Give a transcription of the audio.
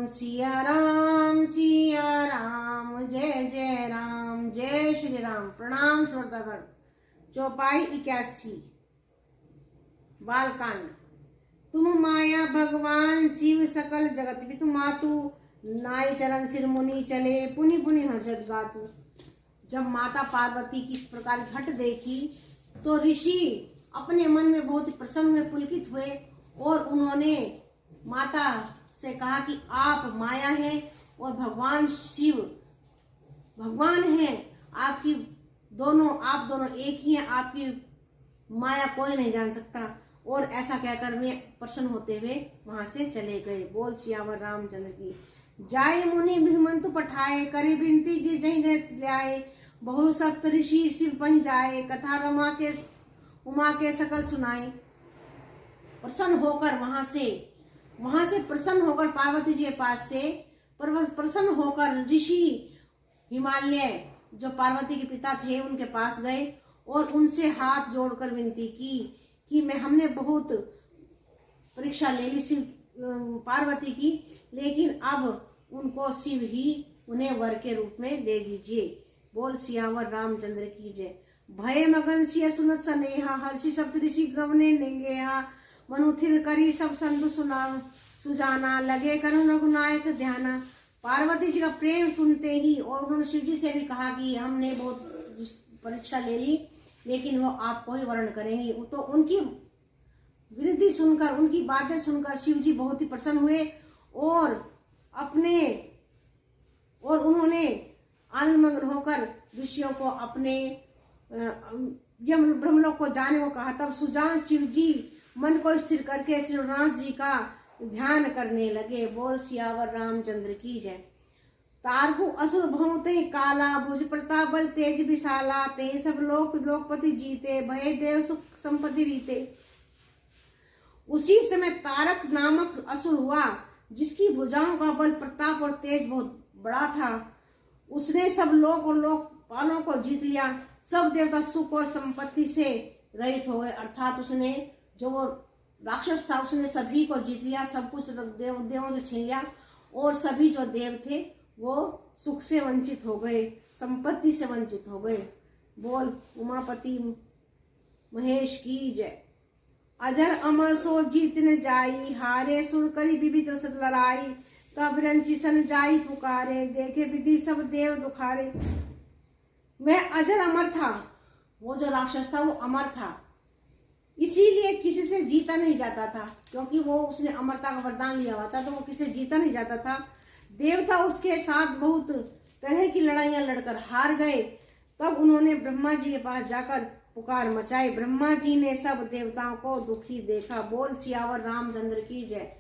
सिया राम, जय जय राम, जय श्री राम। प्रणाम श्रोतागण। चौपाई 81 बालकांड। तुम माया भगवान शिव सकल जगत पितु मातु, नाई चरण सिर मुनि चले, पुनि पुनि हर्षद गातु। जब माता पार्वती की इस प्रकार घट देखी तो ऋषि अपने मन में बहुत प्रसन्न हुए, पुलकित हुए और उन्होंने माता से कहा कि आप माया है और भगवान शिव भगवान हैं। आप दोनों एक ही हैं, आपकी माया कोई नहीं जान सकता। और ऐसा कहकर वे प्रसन्न होते हुए वहां से चले गए। बोल सियावर रामचंद्र की। जाय मुनि भिमंतु पठाए, करे बिनती गिर जहीं ले आए। बहु सप्त ऋषि शिव पन जाए, कथा उमा के सकल सुनाई। प्रसन्न होकर वहां से प्रसन्न होकर पार्वती जी के पास से प्रसन्न होकर ऋषि हिमालय जो पार्वती के पिता थे उनके पास गए और उनसे हाथ जोड़कर विनती की कि हमने बहुत परीक्षा ले ली शिव पार्वती की, लेकिन अब उनको शिव ही उन्हें वर के रूप में दे दीजिए। बोल सियावर रामचंद्र की जय। भय मगन सिय सुनत सनेहा, हर्षि सप्त ऋषि गवने नेंगेहा। मनु थिर करी सब संतु सुजाना, लगे करुण रघुनायक ध्याना। पार्वती जी का प्रेम सुनते ही और उन्होंने शिव जी से भी कहा कि हमने बहुत परीक्षा ले ली, लेकिन वो आपको ही वर्ण करेंगी। तो उनकी विनती सुनकर, उनकी बातें सुनकर शिव जी बहुत ही प्रसन्न हुए और उन्होंने आनंदमग्न होकर ऋषियों को अपने ब्रह्मलोक को जाने को कहा। तब सुजान शिव जी मन को स्थिर करके श्री रघुनाथ जी का ध्यान करने लगे। बोल सियावर रामचंद्र की जय। तारगु असुर भौते काला, भुज प्रताप बल तेज विशाला। ते सब लोकपति जीते, भय देव सुख संपत्ति रीते। उसी समय तारक नामक असुर हुआ जिसकी भुजाओं का बल, प्रताप और तेज बहुत बड़ा था। उसने सब लोक और लोकपालों को जीत लिया। सब देवता सुख और संपत्ति से रहित हो गए। अर्थात उसने जो राक्षस था उसने सभी को जीत लिया, सब कुछ देवों से छीन लिया और सभी जो देव थे वो सुख से वंचित हो गए, संपत्ति से वंचित हो गए। बोल उमापति महेश की जय। अजर अमर सो जीत न जाई, हारे सुर करी विविध सत लड़ाई। तब रंचिसन जाई पुकारे, देखे विधि सब देव दुखारे। वह अजर अमर था, वो जो राक्षस था वो अमर था, इसीलिए किसी से जीता नहीं जाता था, क्योंकि वो उसने अमरता का वरदान लिया हुआ था, तो वो किसी से जीता नहीं जाता था। देवता उसके साथ बहुत तरह की लड़ाइयां लड़कर हार गए। तब उन्होंने ब्रह्मा जी के पास जाकर पुकार मचाई। ब्रह्मा जी ने सब देवताओं को दुखी देखा। बोल सियावर रामचंद्र की जय।